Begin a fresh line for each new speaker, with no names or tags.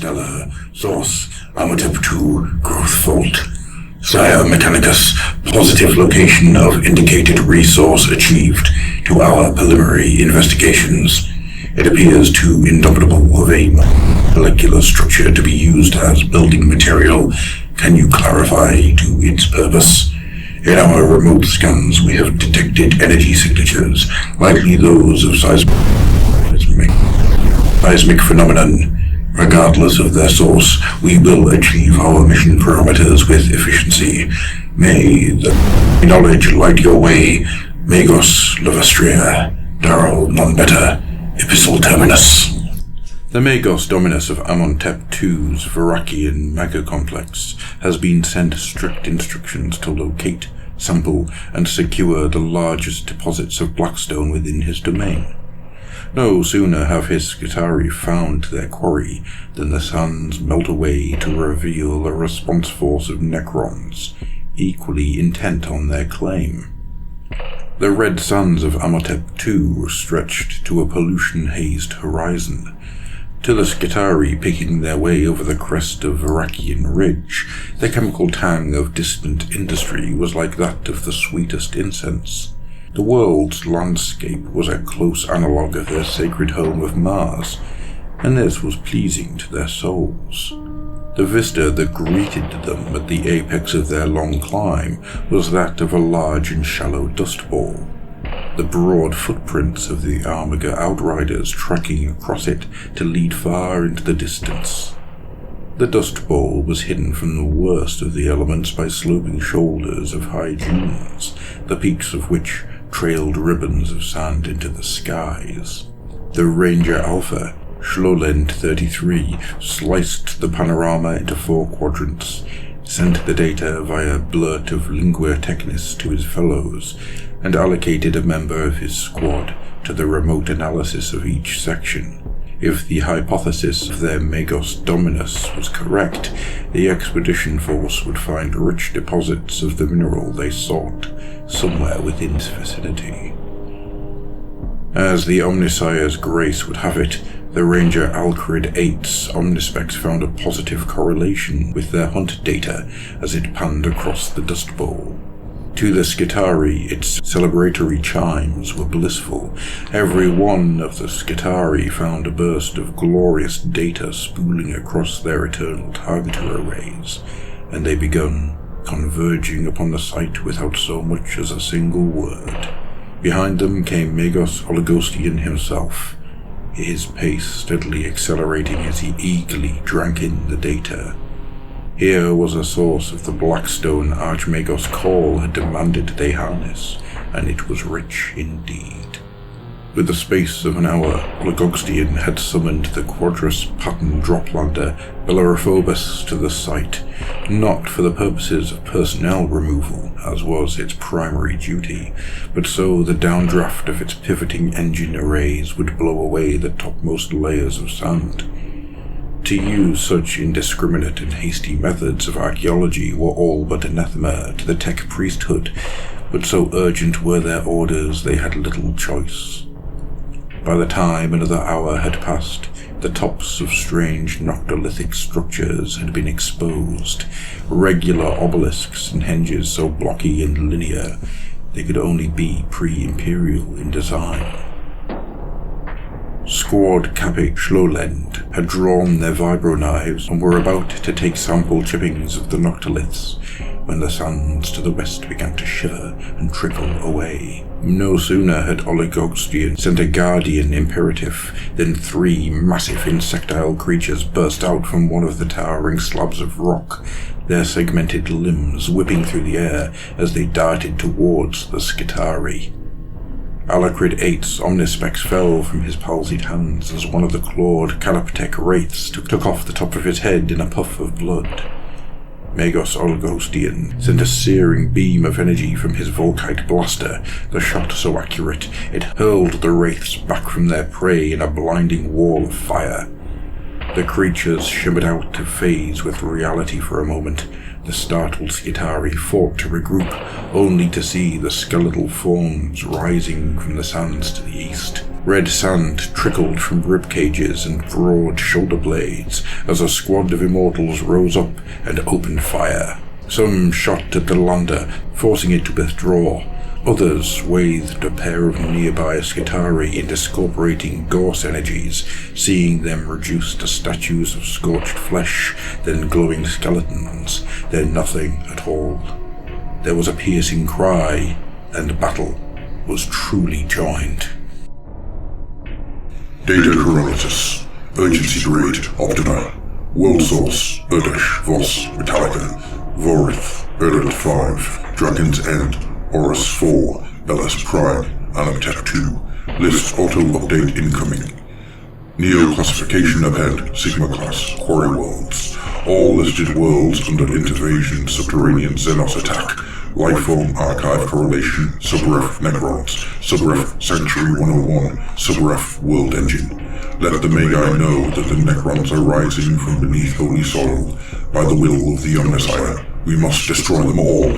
interstellar source, Amotep 2 growth fault. Sire Mechanicus, positive location of indicated resource achieved to our preliminary investigations. It appears too indomitable of a molecular structure to be used as building material. Can you clarify to its purpose? In our remote scans, we have detected energy signatures, likely those of seismic phenomenon. Regardless of their source, we will achieve our mission parameters with efficiency. May the knowledge light your way. Magos Lavestria, Darrell Nonbetter, Epistle Terminus.
The Magos Dominus of Amotep II's Varakian megacomplex has been sent strict instructions to locate, sample, and secure the largest deposits of blackstone within his domain. No sooner have his Skitarii found their quarry than the sands melt away to reveal a response force of Necrons, equally intent on their claim. The red sands of Amotep II were stretched to a pollution-hazed horizon. To the Skitarii picking their way over the crest of Varakian Ridge, the chemical tang of distant industry was like that of the sweetest incense. The world's landscape was a close analogue of their sacred home of Mars, and this was pleasing to their souls. The vista that greeted them at the apex of their long climb was that of a large and shallow dust bowl, the broad footprints of the Armiga outriders tracking across it to lead far into the distance. The dust bowl was hidden from the worst of the elements by sloping shoulders of high dunes, the peaks of which trailed ribbons of sand into the skies. The Ranger Alpha, Schlolend 33, sliced the panorama into 4 quadrants, sent the data via blurt of lingua technis to his fellows, and allocated a member of his squad to the remote analysis of each section. If the hypothesis of their Magos Dominus was correct, the expedition force would find rich deposits of the mineral they sought somewhere within its vicinity. As the Omnissire's grace would have it, the Ranger Alcrid 8's Omnispecs found a positive correlation with their hunt data as it panned across the dust bowl. To the Skitarii, its celebratory chimes were blissful. Every one of the Skitarii found a burst of glorious data spooling across their eternal targeter arrays, and they begun converging upon the sight without so much as a single word. Behind them came Magos Oligostian himself, his pace steadily accelerating as he eagerly drank in the data. Here was a source of the Blackstone Archmagos call had demanded they harness, and it was rich indeed. With the space of an hour, Oligogstian had summoned the Quadrus Pattern Droplander Bellerophobus to the site, not for the purposes of personnel removal, as was its primary duty, but so the downdraft of its pivoting engine arrays would blow away the topmost layers of sand. To use such indiscriminate and hasty methods of archaeology were all but anathema to the tech priesthood, but so urgent were their orders they had little choice. By the time another hour had passed, the tops of strange noctolithic structures had been exposed, regular obelisks and henges so blocky and linear they could only be pre-imperial in design. Squad Captain Schlolend had drawn their vibro-knives and were about to take sample chippings of the noctoliths when the sands to the west began to shiver and trickle away. No sooner had Oligogstian sent a guardian imperative than 3 massive insectile creatures burst out from one of the towering slabs of rock, their segmented limbs whipping through the air as they darted towards the Skitarii. Alacrid 8's Omnispecs fell from his palsied hands as one of the clawed Caliptech wraiths took off the top of his head in a puff of blood. Magos Oligostian sent a searing beam of energy from his Volkite blaster, the shot so accurate it hurled the wraiths back from their prey in a blinding wall of fire. The creatures shimmered out of phase with reality for a moment. The startled Skitarii fought to regroup, only to see the skeletal forms rising from the sands to the east. Red sand trickled from rib cages and broad shoulder blades as a squad of immortals rose up and opened fire. Some shot at the lander, forcing it to withdraw. Others swathed a pair of nearby Skitari into scorporating Gorse energies, seeing them reduced to statues of scorched flesh, then glowing skeletons, then nothing at all. There was a piercing cry, and battle was truly joined.
Data paralysis. Urgency grade Optima. World source Urdesh Vos Metallica. Vorith Erdent 5. Dragon's End. Horus 4. Bellas Prime. Anamtep 2. List auto update incoming. Neo classification append Sigma class Quarry Worlds. All listed worlds under Intervasion Subterranean Xenos attack. Lifeform Archive Correlation, Subref Necrons, Subref Sanctuary 101, Subref World Engine. Let the Magi know that the Necrons are rising from beneath holy soil. By the will of the Omnissiah, we must destroy them all.